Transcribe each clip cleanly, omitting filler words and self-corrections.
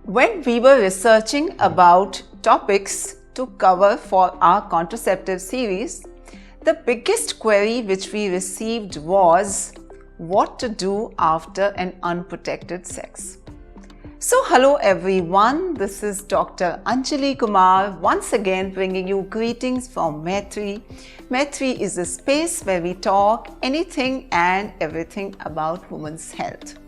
When we were researching about topics to cover for our contraceptive series, the biggest query which we received was what to do after an unprotected sex. So hello everyone, this is Dr. Anjali Kumar once again bringing you greetings from Maitri. Maitri is a space where we talk anything and everything about women's health.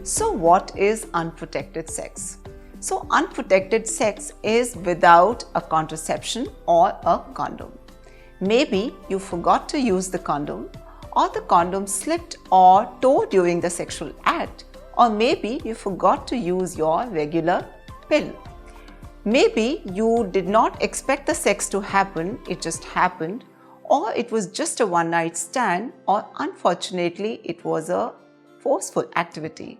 So what is unprotected sex? So unprotected sex is without a contraception or a condom. Maybe you forgot to use the condom, or the condom slipped or tore during the sexual act, or maybe you forgot to use your regular pill. Maybe you did not expect the sex to happen, it just happened, or it was just a one-night stand, or unfortunately it was a forceful activity.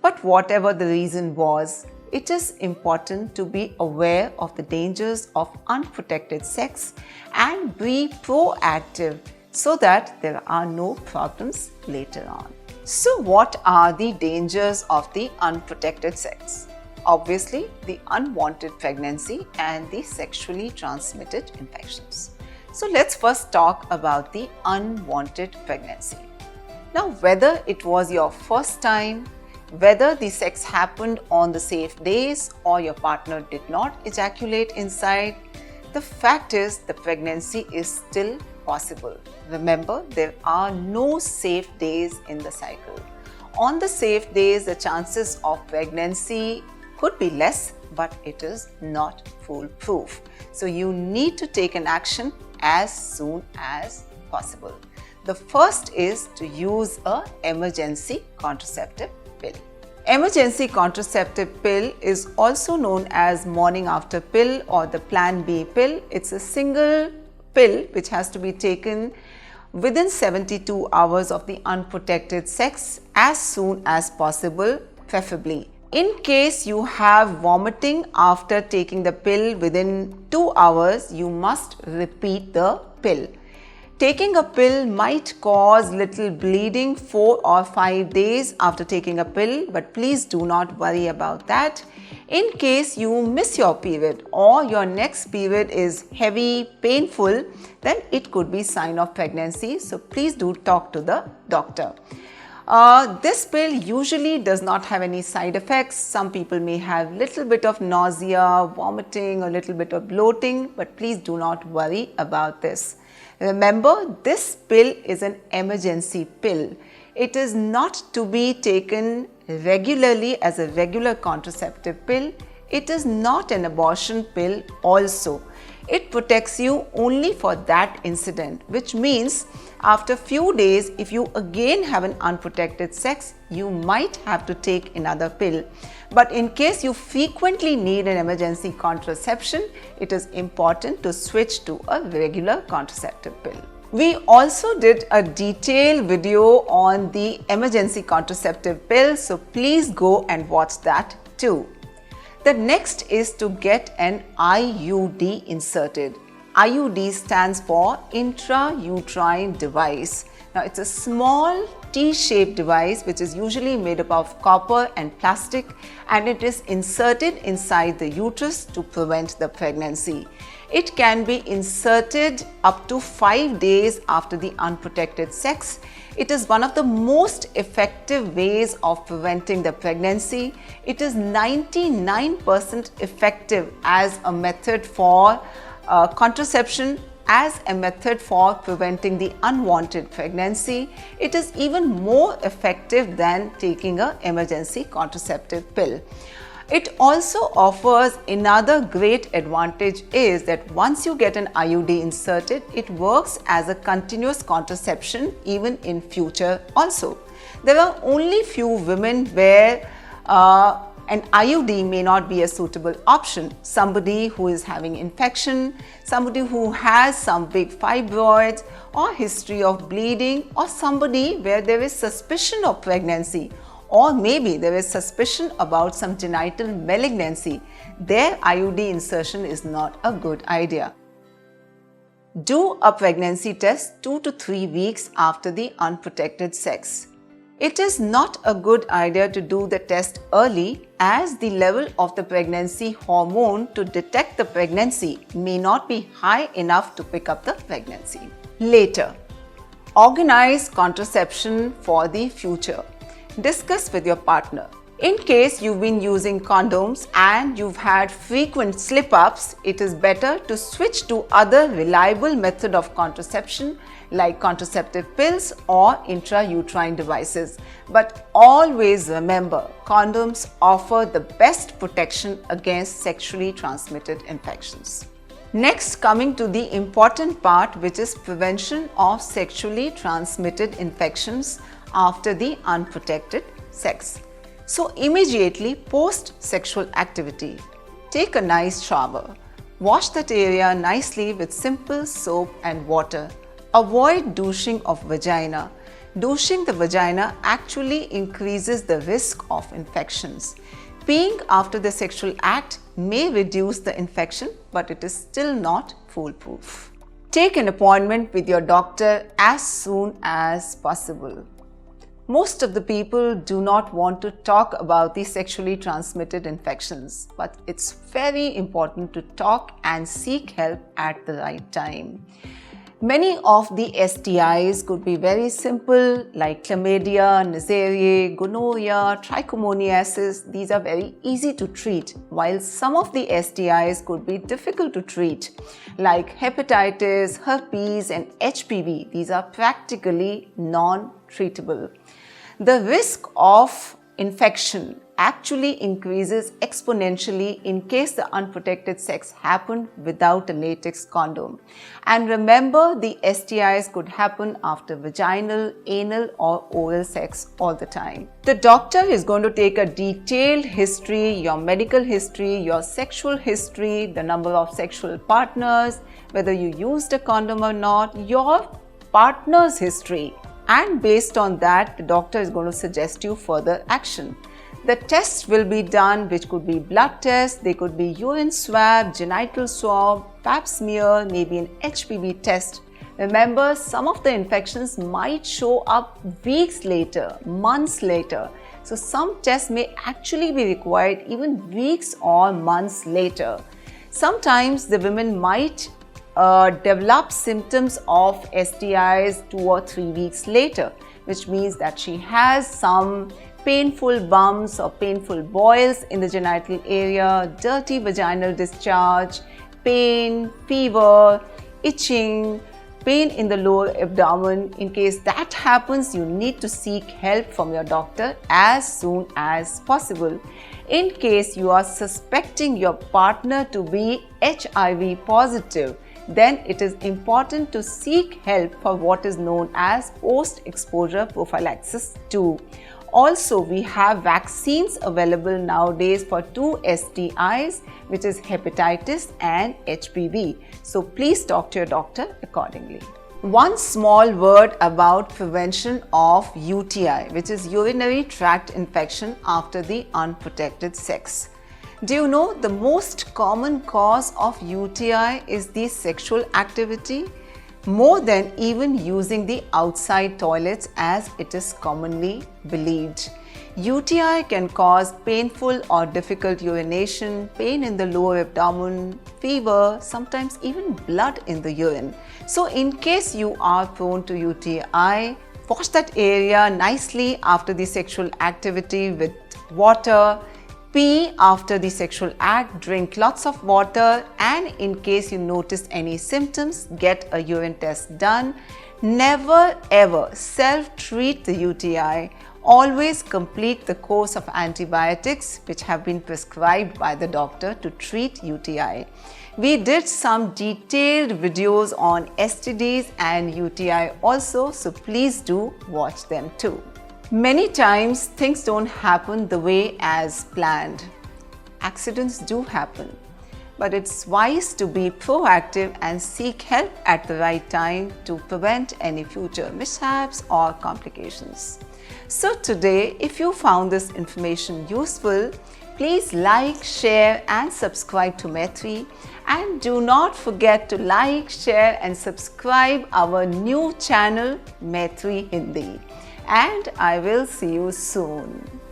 But whatever the reason was, it is important to be aware of the dangers of unprotected sex and be proactive so that there are no problems later on. So what are the dangers of the unprotected sex? Obviously, the unwanted pregnancy and the sexually transmitted infections. So let's first talk about the unwanted pregnancy. Now, whether it was your first time, whether the sex happened on the safe days or your partner did not ejaculate inside, the fact is the pregnancy is still possible. Remember, there are no safe days in the cycle. On the safe days, the chances of pregnancy could be less, but it is not foolproof. So you need to take an action as soon as possible. The first is to use an emergency contraceptive pill. Emergency contraceptive pill is also known as morning after pill or the plan B pill. It's a single pill which has to be taken within 72 hours of the unprotected sex as soon as possible, preferably. In case you have vomiting after taking the pill within 2 hours, you must repeat the pill. Taking a pill might cause little bleeding 4 or 5 days after taking a pill, but please do not worry about that. In case you miss your period or your next period is heavy, painful, then it could be sign of pregnancy. So please do talk to the doctor. This pill usually does not have any side effects. Some people may have little bit of nausea, vomiting, or little bit of bloating, but please do not worry about this. Remember, this pill is an emergency pill. It is not to be taken regularly as a regular contraceptive pill. It is not an abortion pill also. It protects you only for that incident, which means after few days, if you again have an unprotected sex, you might have to take another pill. But in case you frequently need an emergency contraception, it is important to switch to a regular contraceptive pill. We also did a detailed video on the emergency contraceptive pill, so please go and watch that too. The next is to get an IUD inserted. IUD stands for intrauterine device. Now it's a small T-shaped device which is usually made up of copper and plastic, and it is inserted inside the uterus to prevent the pregnancy. It can be inserted up to 5 days after the unprotected sex. It is one of the most effective ways of preventing the pregnancy. It is 99% effective as a method for contraception, as a method for preventing the unwanted pregnancy. It is even more effective than taking an emergency contraceptive pill. It also offers another great advantage is that once you get an IUD inserted, it works as a continuous contraception even in future also. There are only few women where an IUD may not be a suitable option. Somebody who is having infection, somebody who has some big fibroids or history of bleeding, or somebody where there is suspicion of pregnancy, or maybe there is suspicion about some genital malignancy, their IUD insertion is not a good idea. Do a pregnancy test 2 to 3 weeks after the unprotected sex. It is not a good idea to do the test early, as the level of the pregnancy hormone to detect the pregnancy may not be high enough to pick up the pregnancy. Later, organize contraception for the future. Discuss with your partner. In case you've been using condoms and you've had frequent slip-ups, it is better to switch to other reliable method of contraception like contraceptive pills or intrauterine devices. But always remember, condoms offer the best protection against sexually transmitted infections. Next, coming to the important part, which is prevention of sexually transmitted infections after the unprotected sex. So immediately post sexual activity, take a nice shower. Wash that area nicely with simple soap and water. Avoid douching of vagina. Douching the vagina actually increases the risk of infections. Peeing after the sexual act may reduce the infection, but it is still not foolproof. Take an appointment with your doctor as soon as possible. Most of the people do not want to talk about the sexually transmitted infections, but it's very important to talk and seek help at the right time. Many of the STIs could be very simple, like chlamydia, Neisseria, gonorrhea, trichomoniasis. These are very easy to treat, while some of the STIs could be difficult to treat, like hepatitis, herpes, and HPV. These are practically non-treatable. The risk of infection actually increases exponentially in case the unprotected sex happened without a latex condom. And remember, the STIs could happen after vaginal, anal, or oral sex all the time. The doctor is going to take a detailed history, your medical history, your sexual history, the number of sexual partners, whether you used a condom or not, your partner's history. And based on that, the doctor is going to suggest you further action. The tests will be done, which could be blood tests, they could be urine swab, genital swab, pap smear, maybe an HPV test. Remember, some of the infections might show up weeks later, months later. So some tests may actually be required even weeks or months later. Sometimes the women might develop symptoms of STIs 2 or 3 weeks later, which means that she has some painful bumps or painful boils in the genital area, dirty vaginal discharge, pain, fever, itching, pain in the lower abdomen. In case that happens, you need to seek help from your doctor as soon as possible. In case you are suspecting your partner to be HIV positive, then it is important to seek help for what is known as post-exposure prophylaxis too. Also, we have vaccines available nowadays for 2 STIs, which is hepatitis and HPV. So please talk to your doctor accordingly. One small word about prevention of UTI, which is urinary tract infection after the unprotected sex. Do you know the most common cause of UTI is the sexual activity? More than even using the outside toilets as it is commonly believed. UTI can cause painful or difficult urination, pain in the lower abdomen, fever, sometimes even blood in the urine. So in case you are prone to UTI, wash that area nicely after the sexual activity with water. Pee after the sexual act, drink lots of water, and in case you notice any symptoms, get a urine test done. Never ever self-treat the UTI. Always complete the course of antibiotics which have been prescribed by the doctor to treat UTI. We did some detailed videos on STDs and UTI also, so please do watch them too. Many times things don't happen the way as planned. Accidents do happen, but it's wise to be proactive and seek help at the right time to prevent any future mishaps or complications. So today, if you found this information useful, please like, share and subscribe to Maitri, and do not forget to like, share and subscribe our new channel Maitri Hindi. and I will see you soon.